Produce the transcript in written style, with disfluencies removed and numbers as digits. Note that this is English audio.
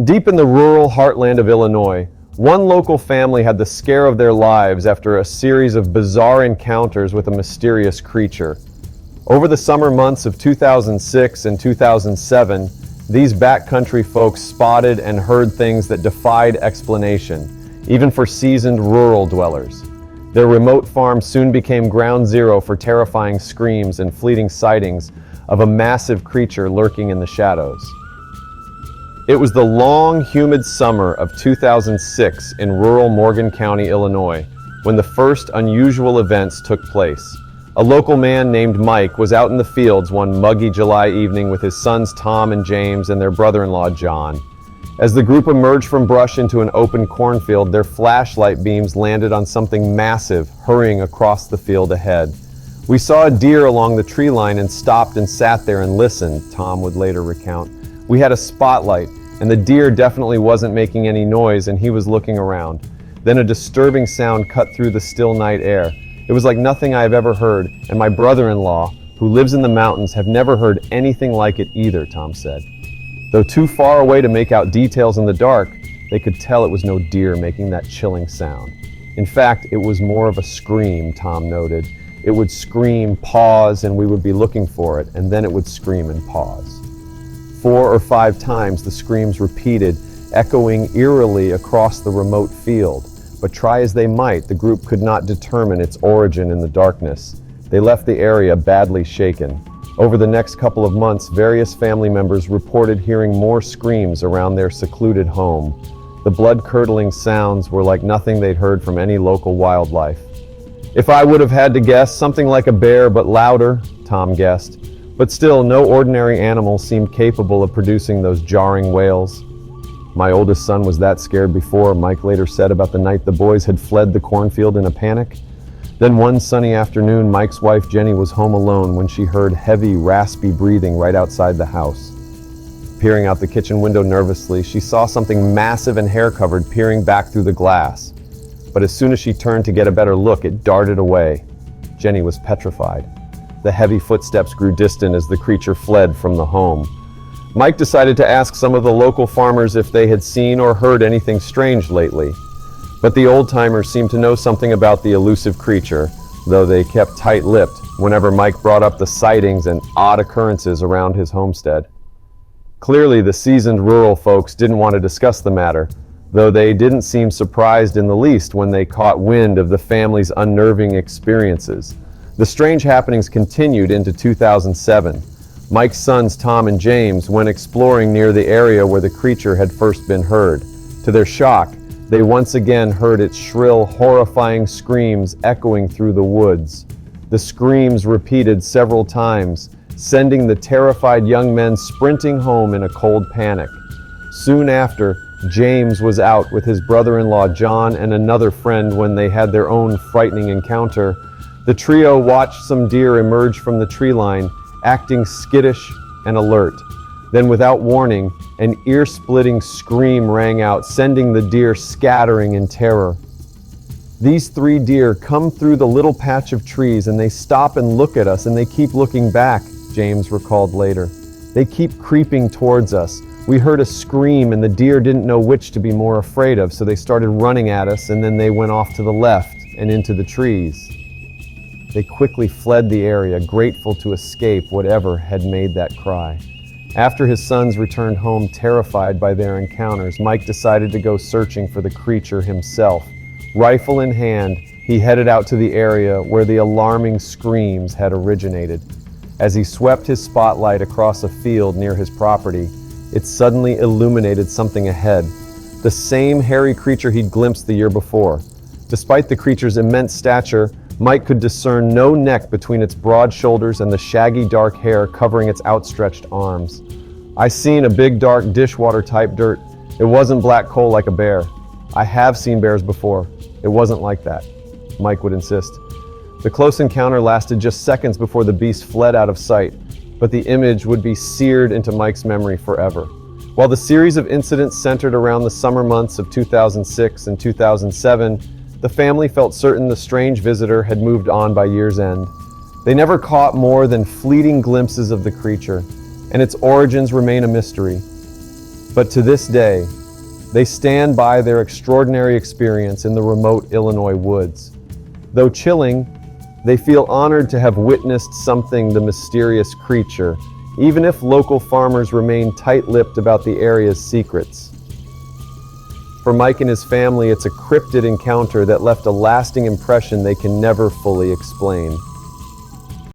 Deep in the rural heartland of Illinois, one local family had the scare of their lives after a series of bizarre encounters with a mysterious creature. Over the summer months of 2006 and 2007, these backcountry folks spotted and heard things that defied explanation, even for seasoned rural dwellers. Their remote farm soon became ground zero for terrifying screams and fleeting sightings of a massive creature lurking in the shadows. It was the long, humid summer of 2006 in rural Morgan County, Illinois, when the first unusual events took place. A local man named Mike was out in the fields one muggy July evening with his sons Tom and James and their brother-in-law John. As the group emerged from brush into an open cornfield, their flashlight beams landed on something massive hurrying across the field ahead. "We saw a deer along the tree line and stopped and sat there and listened," Tom would later recount. "We had a spotlight, and the deer definitely wasn't making any noise, and he was looking around. Then a disturbing sound cut through the still night air. It was like nothing I have ever heard, and my brother-in-law, who lives in the mountains, have never heard anything like it either," Tom said. Though too far away to make out details in the dark, they could tell it was no deer making that chilling sound. In fact, it was more of a scream, Tom noted. It would scream, pause, and we would be looking for it, and then it would scream and pause. 4 or 5 times the screams repeated, echoing eerily across the remote field. But try as they might, the group could not determine its origin in the darkness. They left the area badly shaken. Over the next couple of months, various family members reported hearing more screams around their secluded home. The blood-curdling sounds were like nothing they'd heard from any local wildlife. "If I would have had to guess, something like a bear, but louder," Tom guessed. But still, no ordinary animal seemed capable of producing those jarring wails. "My oldest son was that scared before," Mike later said about the night the boys had fled the cornfield in a panic. Then one sunny afternoon, Mike's wife Jenny was home alone when she heard heavy, raspy breathing right outside the house. Peering out the kitchen window nervously, she saw something massive and hair-covered peering back through the glass. But as soon as she turned to get a better look, it darted away. Jenny was petrified. The heavy footsteps grew distant as the creature fled from the home. Mike decided to ask some of the local farmers if they had seen or heard anything strange lately. But the old-timers seemed to know something about the elusive creature, though they kept tight-lipped whenever Mike brought up the sightings and odd occurrences around his homestead. Clearly, the seasoned rural folks didn't want to discuss the matter, though they didn't seem surprised in the least when they caught wind of the family's unnerving experiences. The strange happenings continued into 2007. Mike's sons Tom and James went exploring near the area where the creature had first been heard. To their shock, they once again heard its shrill, horrifying screams echoing through the woods. The screams repeated several times, sending the terrified young men sprinting home in a cold panic. Soon after, James was out with his brother-in-law John and another friend when they had their own frightening encounter. The trio watched some deer emerge from the tree line, acting skittish and alert. Then, without warning, an ear-splitting scream rang out, sending the deer scattering in terror. "These 3 deer come through the little patch of trees and they stop and look at us and they keep looking back," James recalled later. "They keep creeping towards us. We heard a scream and the deer didn't know which to be more afraid of, so they started running at us and then they went off to the left and into the trees." They quickly fled the area, grateful to escape whatever had made that cry. After his sons returned home terrified by their encounters, Mike decided to go searching for the creature himself. Rifle in hand, he headed out to the area where the alarming screams had originated. As he swept his spotlight across a field near his property, it suddenly illuminated something ahead. The same hairy creature he'd glimpsed the year before. Despite the creature's immense stature, Mike could discern no neck between its broad shoulders and the shaggy dark hair covering its outstretched arms. "I seen a big dark dishwater-type dirt. It wasn't black coal like a bear. I have seen bears before. It wasn't like that," Mike would insist. The close encounter lasted just seconds before the beast fled out of sight, but the image would be seared into Mike's memory forever. While the series of incidents centered around the summer months of 2006 and 2007, the family felt certain the strange visitor had moved on by year's end. They never caught more than fleeting glimpses of the creature, and its origins remain a mystery. But to this day, they stand by their extraordinary experience in the remote Illinois woods. Though chilling, they feel honored to have witnessed something the mysterious creature, even if local farmers remain tight-lipped about the area's secrets. For Mike and his family, it's a cryptid encounter that left a lasting impression they can never fully explain.